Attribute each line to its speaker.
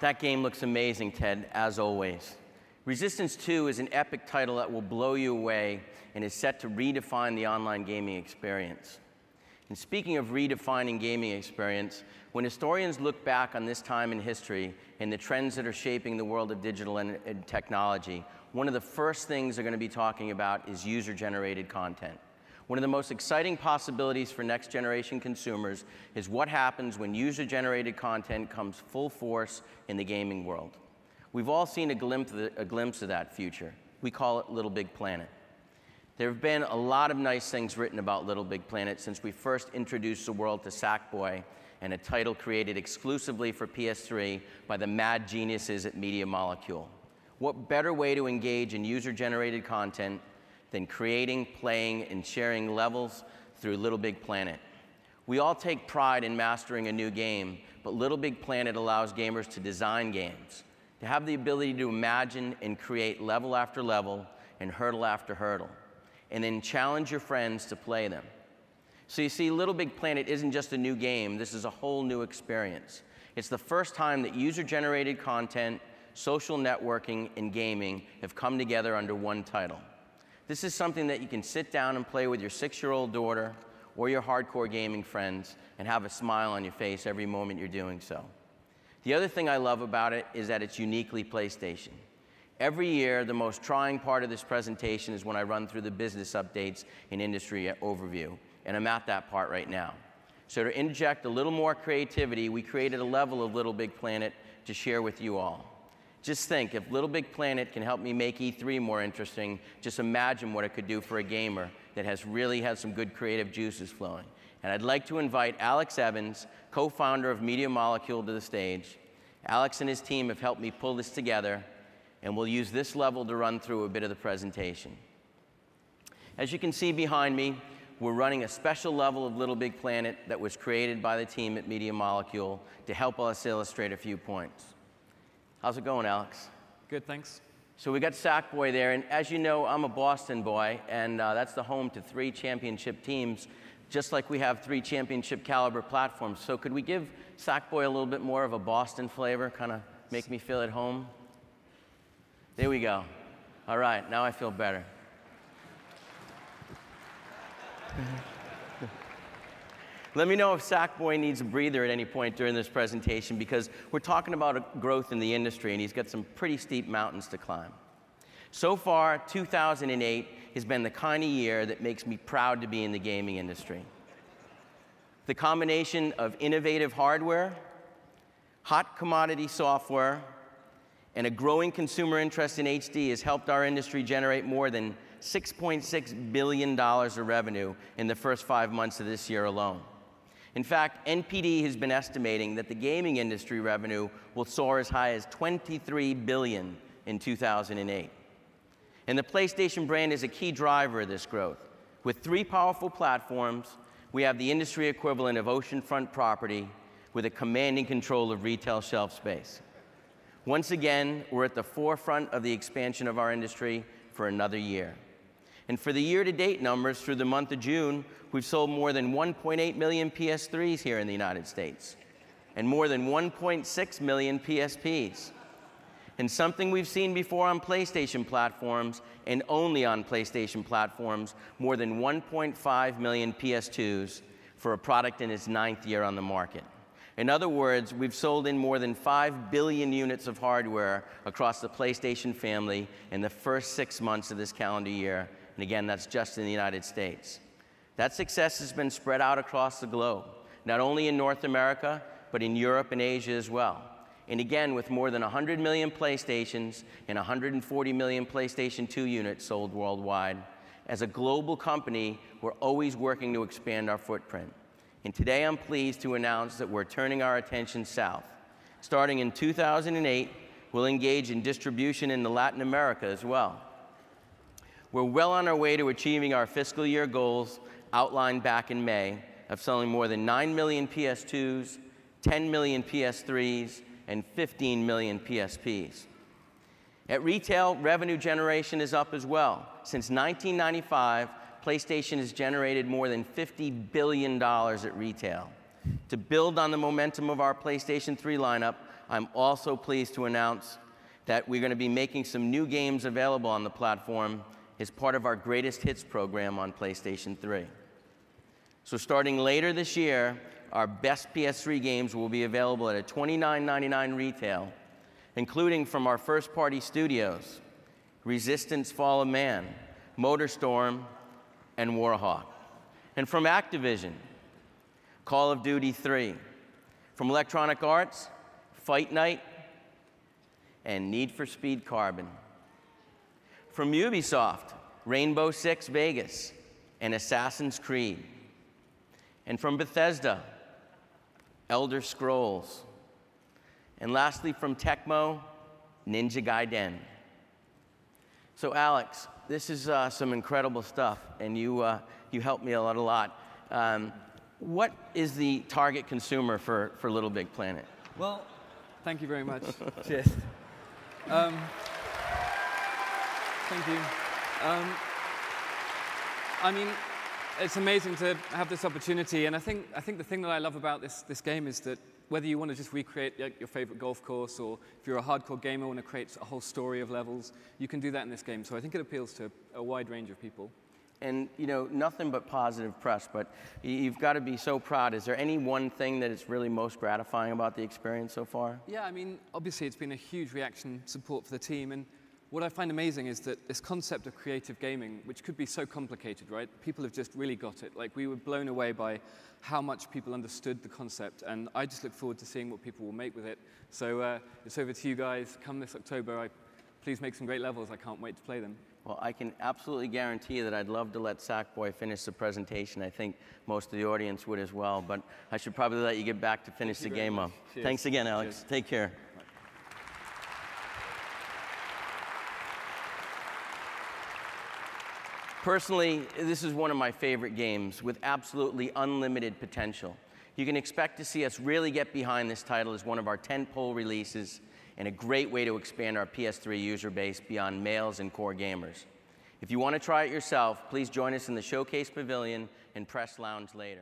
Speaker 1: That game looks amazing, Ted, as always. Resistance 2 is an epic title that will blow you away and is set to redefine the online gaming experience. And speaking of redefining gaming experience, when historians look back on this time in history and the trends that are shaping the world of digital and technology, one of the first things they're going to be talking about is user-generated content. One of the most exciting possibilities for next-generation consumers is what happens when user-generated content comes full force in the gaming world. We've all seen a glimpse of that future. We call it Little Big Planet. There have been a lot of nice things written about Little Big Planet since we first introduced the world to Sackboy, and a title created exclusively for PS3 by the mad geniuses at Media Molecule. What better way to engage in user-generated content than creating, playing, and sharing levels through Little Big Planet? We all take pride in mastering a new game, but Little Big Planet allows gamers to design games, to have the ability to imagine and create level after level and hurdle after hurdle, and then challenge your friends to play them. So you see, Little Big Planet isn't just a new game, this is a whole new experience. It's the first time that user-generated content, social networking, and gaming have come together under one title. This is something that you can sit down and play with your 6-year-old daughter or your hardcore gaming friends and have a smile on your face every moment you're doing so. The other thing I love about it is that it's uniquely PlayStation. Every year, the most trying part of this presentation is when I run through the business updates and industry overview, and I'm at that part right now. So to inject a little more creativity, we created a level of Little Big Planet to share with you all. Just think, if Little Big Planet can help me make E3 more interesting, just imagine what it could do for a gamer that really has some good creative juices flowing. And I'd like to invite Alex Evans, co-founder of Media Molecule, to the stage. Alex and his team have helped me pull this together, and we'll use this level to run through a bit of the presentation. As you can see behind me, we're running a special level of Little Big Planet that was created by the team at Media Molecule to help us illustrate a few points. How's it going, Alex?
Speaker 2: Good, thanks.
Speaker 1: So we got Sackboy there, and as you know, I'm a Boston boy, and that's the home to 3 championship teams, just like we have 3 championship caliber platforms. So could we give Sackboy a little bit more of a Boston flavor, kind of make me feel at home? There we go. All right, now I feel better. Let me know if Sackboy needs a breather at any point during this presentation, because we're talking about growth in the industry, and he's got some pretty steep mountains to climb. So far, 2008 has been the kind of year that makes me proud to be in the gaming industry. The combination of innovative hardware, hot commodity software, and a growing consumer interest in HD has helped our industry generate more than $6.6 billion of revenue in the first 5 months of this year alone. In fact, NPD has been estimating that the gaming industry revenue will soar as high as $23 billion in 2008. And the PlayStation brand is a key driver of this growth. With 3 powerful platforms, we have the industry equivalent of oceanfront property with a commanding control of retail shelf space. Once again, we're at the forefront of the expansion of our industry for another year. And for the year-to-date numbers through the month of June, we've sold more than 1.8 million PS3s here in the United States, and more than 1.6 million PSPs. And something we've seen before on PlayStation platforms, and only on PlayStation platforms, more than 1.5 million PS2s for a product in its 9th year on the market. In other words, we've sold in more than 5 billion units of hardware across the PlayStation family in the first 6 months of this calendar year. And again, that's just in the United States. That success has been spread out across the globe, not only in North America, but in Europe and Asia as well. And again, with more than 100 million PlayStations and 140 million PlayStation 2 units sold worldwide, as a global company, we're always working to expand our footprint. And today I'm pleased to announce that we're turning our attention south. Starting in 2008, we'll engage in distribution into Latin America as well. We're well on our way to achieving our fiscal year goals outlined back in May of selling more than 9 million PS2s, 10 million PS3s, and 15 million PSPs. At retail, revenue generation is up as well. Since 1995, PlayStation has generated more than $50 billion at retail. To build on the momentum of our PlayStation 3 lineup, I'm also pleased to announce that we're going to be making some new games available on the platform as part of our Greatest Hits program on PlayStation 3. So starting later this year, our best PS3 games will be available at a $29.99 retail, including from our first-party studios, Resistance: Fall of Man, MotorStorm, and Warhawk. And from Activision, Call of Duty 3. From Electronic Arts, Fight Night, and Need for Speed Carbon. From Ubisoft, Rainbow Six Vegas, and Assassin's Creed. And from Bethesda, Elder Scrolls. And lastly, from Tecmo, Ninja Gaiden. So Alex, this is some incredible stuff, and you helped me a lot. What is the target consumer for Little Big Planet?
Speaker 2: Well, thank you very much. Cheers. Thank you. I mean, it's amazing to have this opportunity, and I think the thing that I love about this game is that whether you want to just recreate your favorite golf course, or if you're a hardcore gamer and want to create a whole story of levels, you can do that in this game. So I think it appeals to a wide range of people.
Speaker 1: And, you know, nothing but positive press, but you've got to be so proud. Is there any one thing that is really most gratifying about the experience so far?
Speaker 2: Yeah, I mean, obviously it's been a huge reaction support for the team, and what I find amazing is that this concept of creative gaming, which could be so complicated, right? People have just really got it. Like, we were blown away by how much people understood the concept, and I just look forward to seeing what people will make with it. So it's over to you guys. Come this October, please make some great levels. I can't wait to play them.
Speaker 1: Well, I can absolutely guarantee that I'd love to let Sackboy finish the presentation. I think most of the audience would as well, but I should probably let you get back to finish the game up. Thanks again, Alex.
Speaker 2: Cheers.
Speaker 1: Take care. Personally, this is one of my favorite games with absolutely unlimited potential. You can expect to see us really get behind this title as one of our tentpole releases and a great way to expand our PS3 user base beyond males and core gamers. If you want to try it yourself, please join us in the Showcase Pavilion and Press Lounge later.